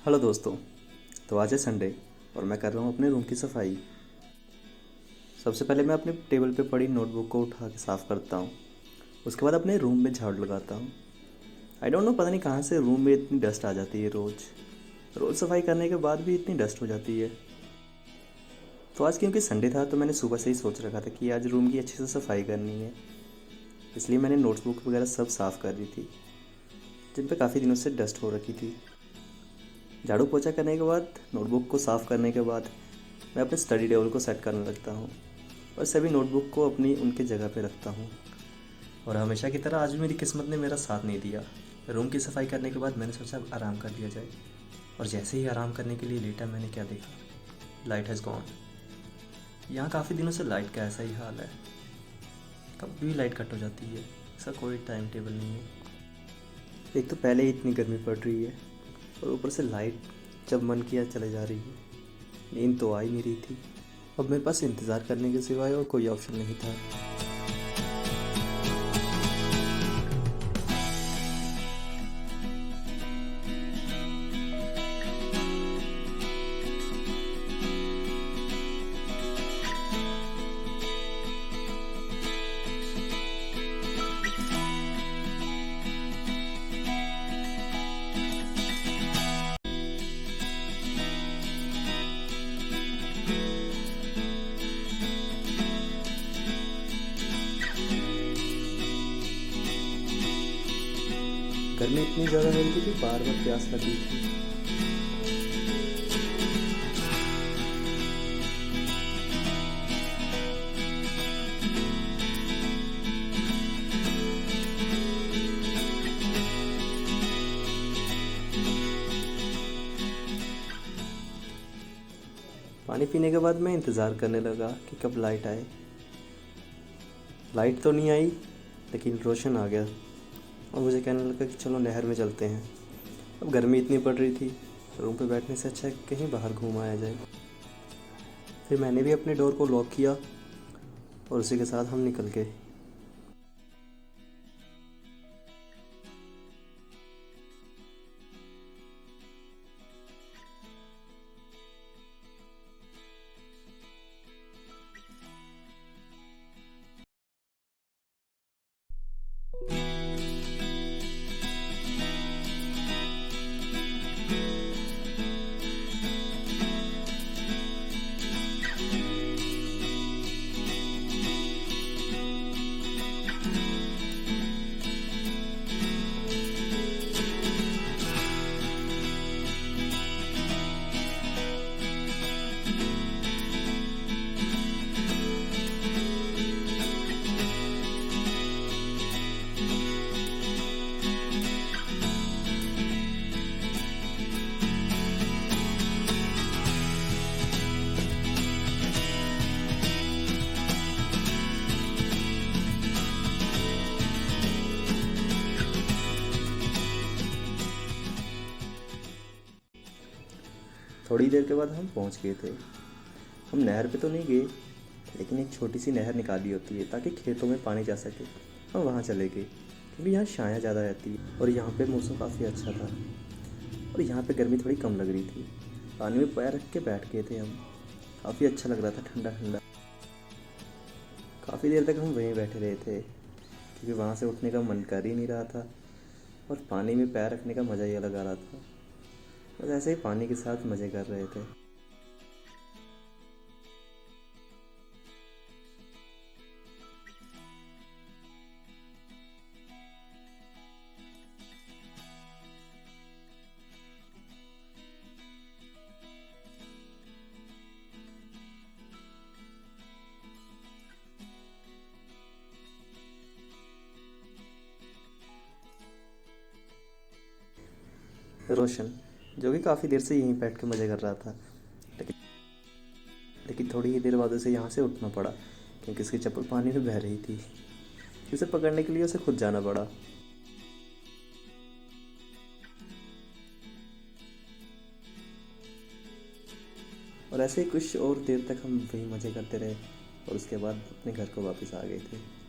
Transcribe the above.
Hello दोस्तों। तो आज है संडे और मैं कर रहा हूँ अपने रूम की सफाई। सबसे पहले मैं अपने टेबल पे पड़ी नोटबुक को उठा के साफ़ करता हूँ। उसके बाद अपने रूम में झाड़ू लगाता हूँ। आई डोंट नो, पता नहीं कहाँ से रूम में इतनी डस्ट आ जाती है। रोज़ रोज़ सफाई करने के बाद भी इतनी डस्ट हो जाती है। तो आज क्योंकि संडे था तो मैंने सुबह से ही सोच रखा था कि आज रूम की अच्छे से सफाई करनी है। इसलिए मैंने नोटबुक वगैरह सब साफ़ कर दी थी जिन पर काफ़ी दिनों से डस्ट हो रखी थी। झाड़ू पोछा करने के बाद, नोटबुक को साफ़ करने के बाद मैं अपने स्टडी टेबल को सेट करने लगता हूँ और सभी नोटबुक को अपनी उनके जगह पे रखता हूँ। और हमेशा की तरह आज भी मेरी किस्मत ने मेरा साथ नहीं दिया। रूम की सफाई करने के बाद मैंने सोचा अब आराम कर लिया जाए, और जैसे ही आराम करने के लिए लेटा मैंने क्या देखा, लाइट हैज़ गॉन। यहाँ काफ़ी दिनों से लाइट का ऐसा ही हाल है, कभी भी लाइट कट हो जाती है, इसका कोई टाइम टेबल नहीं है। एक तो पहले ही इतनी गर्मी पड़ रही है और ऊपर से लाइट जब मन किया चले जा रही है। नींद तो आ ही नहीं रही थी। अब मेरे पास इंतज़ार करने के सिवाय और कोई ऑप्शन नहीं था। गर्मी इतनी ज़्यादा हो रही थी कि बार बार प्यास लग रही थी। पानी पीने के बाद मैं इंतज़ार करने लगा कि कब लाइट आए। लाइट तो नहीं आई, लेकिन रोशन आ गया और मुझे कहने लगा कि चलो नहर में चलते हैं। अब गर्मी इतनी पड़ रही थी, रूम पे बैठने से अच्छा है कहीं बाहर घूम आया जाए। फिर मैंने भी अपने डोर को लॉक किया और उसी के साथ हम निकल गए। थोड़ी देर के बाद हम पहुंच गए थे। हम नहर पे तो नहीं गए, लेकिन एक छोटी सी नहर निकाली होती है ताकि खेतों में पानी जा सके। हम वहाँ चले गए क्योंकि यहाँ छाया ज़्यादा रहती है और यहाँ पे मौसम काफ़ी अच्छा था और यहाँ पे गर्मी थोड़ी कम लग रही थी। पानी में पैर रख के बैठ गए थे हम। काफ़ी अच्छा लग रहा था, ठंडा ठंडा। काफ़ी देर तक हम वहीं बैठे रहे थे क्योंकि वहाँ से उठने का मन कर ही नहीं रहा था और पानी में पैर रखने का मज़ा ही अलग आ रहा था। बस ऐसे ही पानी के साथ मज़े कर रहे थे। रोशन, जो कि काफ़ी देर से यहीं बैठ के मज़े कर रहा था, लेकिन लेकिन थोड़ी ही देर बाद उसे यहाँ से उठना पड़ा क्योंकि उसकी चप्पल पानी में बह रही थी। उसे पकड़ने के लिए उसे खुद जाना पड़ा। और ऐसे ही कुछ और देर तक हम वहीं मज़े करते रहे और उसके बाद अपने घर को वापस आ गए थे।